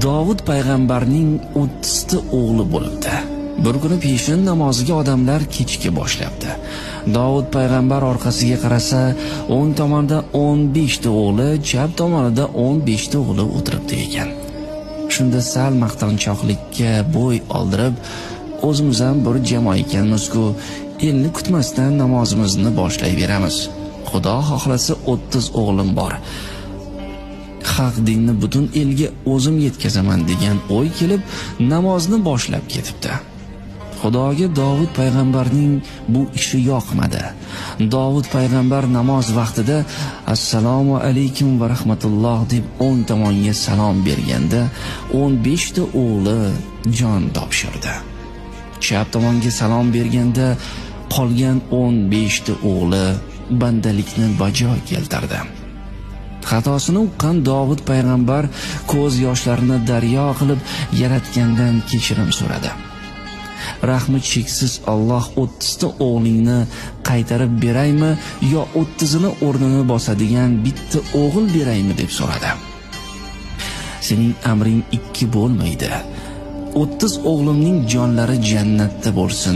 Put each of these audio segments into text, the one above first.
Davud payg'ambarning 30 ta o'g'li bo'libdi. Bir kuni peshin namoziga odamlar kechki boshlabdi. Davud payg'ambar orqasiga qarasa, o'ng tomonda 15 ta o'g'li, chap tomonida 15 ta o'g'li o'tiribdi ekan. Shunda sal maqtanchoqlikka bo'y oldirib, o'zimiz ham bir jamoa ekanmiz-ku, elni kutmasdan namozimizni boshlayveramiz. Xudo xohlasa 30 o'g'lim bor. Haq dinni butun elga o'zim yetkazaman degan o'y kelib, namozni boshlab ketibdi. Xudoga Davud payg'ambarning bu ishi yoqmadi. Davud payg'ambar namoz vaqtida assalomu alaykum va rahmatulloh deb o'ng tomonga salom berganda 15 ta o'g'li jon topshirdi. Chap tomonga salom berganda qolgan 15 ta o'g'li bandalikni bajo keltirdi. Xatosini uqqan Davud payg'ambar ko'z yoshlarini daryo qilib Yaratgandan kechirim so'radi. Rahmi cheksiz Alloh 30 ta o'g'lingni qaytarib beraymi yo 30 ni o'rnini bosadigan bitta o'g'il beraymi deb so'radi. Sening amring ikki bo'lmaydi. 30 o'g'limning jonlari jannatda bo'lsin.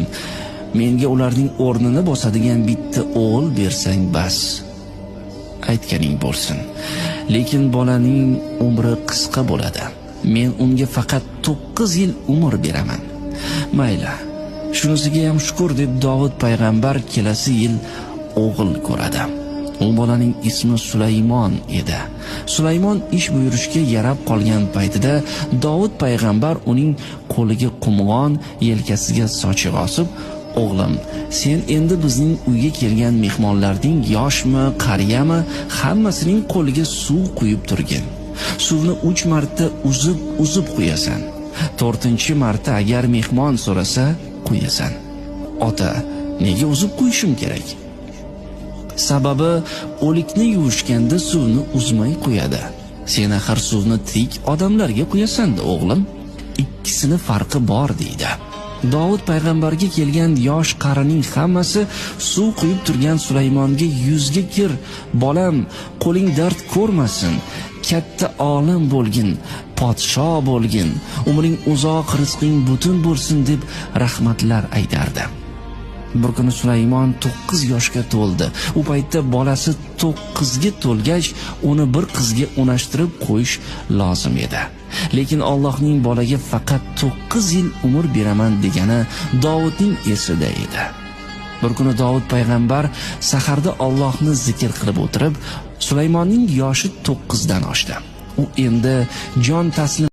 Menga ularning o'rnini bosadigan bitta o'g'il bersang bas. Aytganing bo'lsin. Lekin bolaning umri qisqa bo'ladi. Men unga faqat 9 yil umr beraman. Mayli. Shunisiga ham shukr deb Davud payg'ambar kelasi yil o'g'il ko'radi. U bolaning ismi Sulaymon edi. Sulaymon ish buyurishga yarab qolgan paytida Davud payg'ambar uning qo'liga qumg'on, yelkasiga sochiq osib, o'g'lim, sen endi bizning uyga kelgan mehmonlarning yoshmi, qariyami, hammasining qo'liga suv quyib turgin. Suvni 3 marta uzib quyasan. 4-marta agar mehmon so'rasa, quyasan. Ota, nega uzib quyishim kerak? Sababi o'likni yuvishganda suvni uzmay quyadi. Sen axir suvni tirik odamlarga quyasan-da, o'g'lim. Ikkisini farqi bor deydi. Davud payg'ambarga kelgan yosh qarining hammasi suv quyib turgan Sulaymonga yuzga kir, bolam, qo'ling dard ko'rmasin, katta olim bo'lgin, podsho bo'lgin, umring uzoq, rizqing butun bo'lsin deb rahmatlar aytardi. Bir kuni Sulaymon 9 yoshga to'ldi. U paytda bolasi 9 ga to'lgach, uni bir qizga unashtirib qo'yish lozim edi. Lekin Allohning bolaga faqat 9 yil umr beraman degani Davudning esida edi. Bir kuni Davud payg'ambar saharda Allohni zikr qilib o'tirib, Sulaymonning yoshi 9 dan oshdi. U endi jon taslim